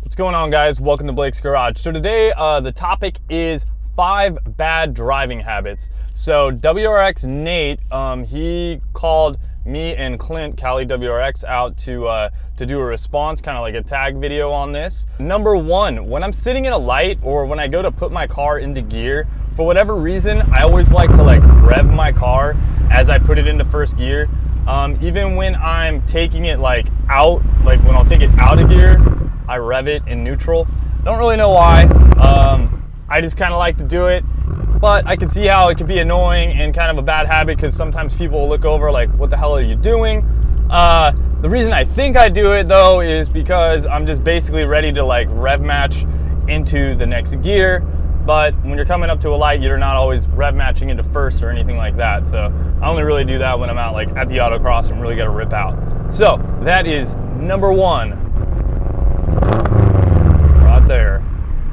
What's going on, guys? Welcome to Blake's Garage. So today the topic is 5 bad driving habits. So WrxNate, he called me and Clint, Cali WRX, out to do a response, kind of like a tag video on this. Number 1, when I'm sitting in a light or when I go to put my car into gear, for whatever reason, I always like to rev my car as I put it into first gear. Even when I'm taking it out, when I'll take it out of gear, I rev it in neutral. Don't really know why. I just kind of like to do it, but I can see how it could be annoying and kind of a bad habit because sometimes people will look over like, what the hell are you doing? The reason I think I do it though is because I'm just basically ready to rev match into the next gear. But when you're coming up to a light, you're not always rev matching into first or anything like that. So I only really do that when I'm out at the autocross and really got to rip out. So that is number 1. Right there.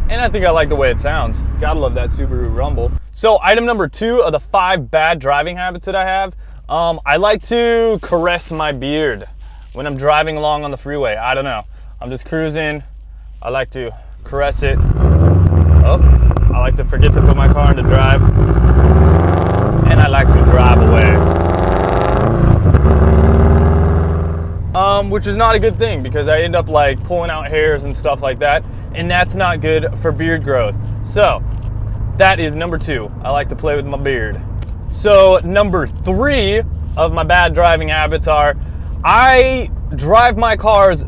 And I think I like the way it sounds. Gotta love that Subaru rumble. So item number 2 of the 5 bad driving habits that I have, I like to caress my beard when I'm driving along on the freeway. I don't know. I'm just cruising. I like to caress it. Oh, I like to forget to put my car into drive. And I like to drive away. Which is not a good thing because I end up pulling out hairs and stuff like that. And that's not good for beard growth. So that is number 2. I like to play with my beard. So number 3 of my bad driving habits are I drive my cars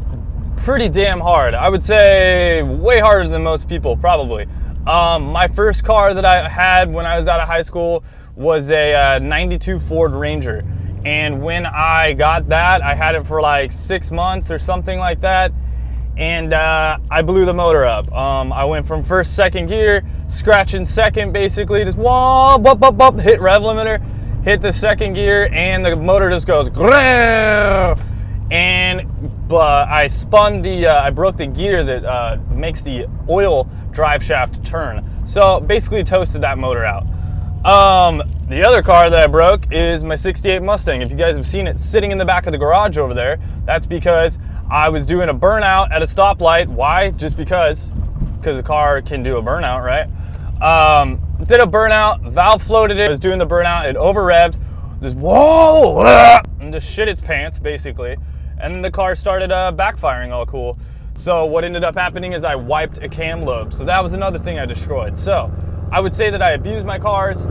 pretty damn hard. I would say way harder than most people probably. My first car that I had when I was out of high school was a 92 Ford Ranger. And when I got that, I had it for 6 months or something like that. And I blew the motor up. I went from first, second gear, scratching second basically, just whoa, bop, bop, bop, hit rev limiter, hit the second gear, and the motor just goes, and I spun I broke the gear that makes the oil drive shaft turn. So basically toasted that motor out. The other car that I broke is my 68 Mustang. If you guys have seen it sitting in the back of the garage over there, that's because I was doing a burnout at a stoplight. Why? Just because the car can do a burnout, right? Did a burnout, valve floated it, was doing the burnout, it over revved, just whoa, and just shit its pants basically. And then the car started backfiring all cool. So what ended up happening is I wiped a cam lobe. So that was another thing I destroyed. So I would say that I abuse my cars,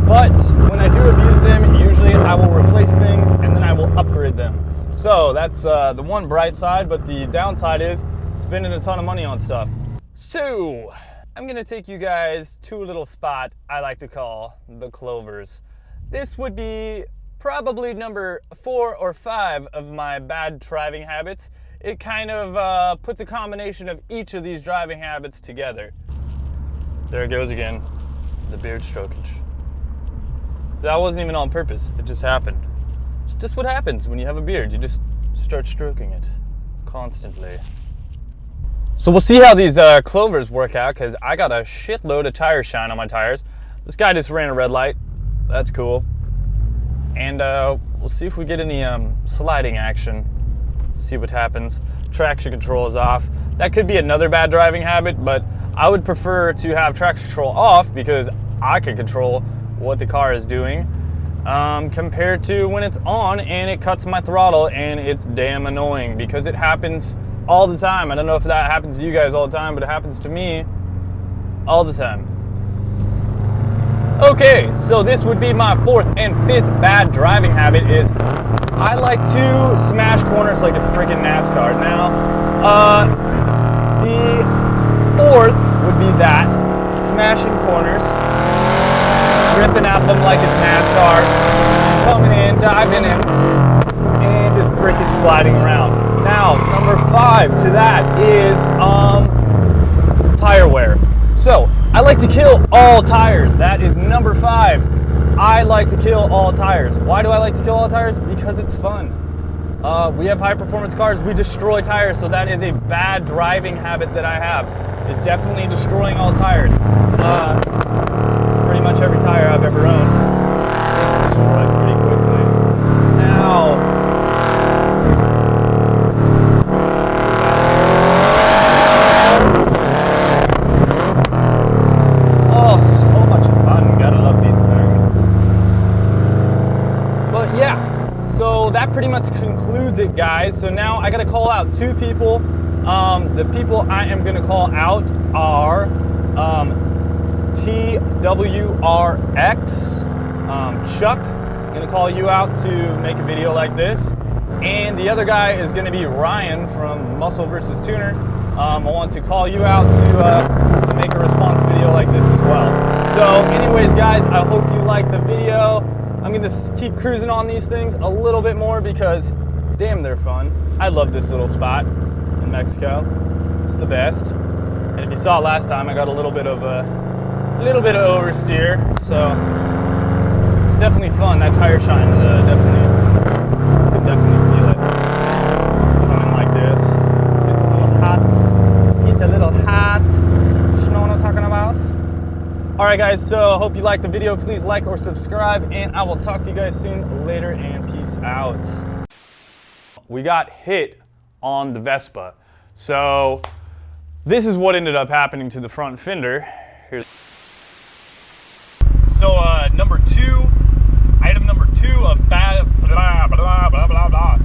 but when I do abuse them, usually I will replace things and then I will upgrade them. So that's the one bright side, but the downside is spending a ton of money on stuff. So I'm gonna take you guys to a little spot I like to call the Clovers. This would be probably number 4 or 5 of my bad driving habits. It kind of puts a combination of each of these driving habits together. There it goes again, the beard strokage. That wasn't even on purpose, it just happened. It's just what happens when you have a beard, you just start stroking it constantly. So we'll see how these Clovers work out because I got a shitload of tire shine on my tires. This guy just ran a red light, that's cool. And we'll see if we get any sliding action, see what happens. Traction control is off. That could be another bad driving habit, but I would prefer to have traction control off because I can control what the car is doing compared to when it's on and it cuts my throttle and it's damn annoying because it happens all the time. I don't know if that happens to you guys all the time, but it happens to me all the time. Okay, so this would be my 4th and 5th bad driving habit is I like to smash corners like it's freaking NASCAR. Now, the 4th would be that, smashing corners, ripping at them like it's NASCAR, coming in, diving in, and just freaking sliding around. Now, number 5 to that is tire wear. So, I like to kill all tires. That is number 5. I like to kill all tires. Why do I like to kill all tires? Because it's fun. We have high performance cars, we destroy tires, so that is a bad driving habit that I have, is definitely destroying all tires. Pretty much every tire I've ever owned, it's destroyed pretty quickly. Now, call out 2 people. The people I am gonna call out are T-WRX, Chuck, gonna call you out to make a video like this. And the other guy is gonna be Ryan from Muscle vs. Tuner. I want to call you out to make a response video like this as well. So anyways guys, I hope you liked the video. I'm gonna keep cruising on these things a little bit more because damn, they're fun. I love this little spot in Mexico. It's the best. And if you saw last time, I got a little bit of oversteer, so it's definitely fun. That tire shine, you can definitely feel it coming like this. It's a little hot. It's a little hot. You know what I'm talking about? All right, guys. So hope you liked the video. Please like or subscribe, and I will talk to you guys soon. Later, and peace out. We got hit on the Vespa, so this is what ended up happening to the front fender. Here's so item number two of blah blah blah blah blah.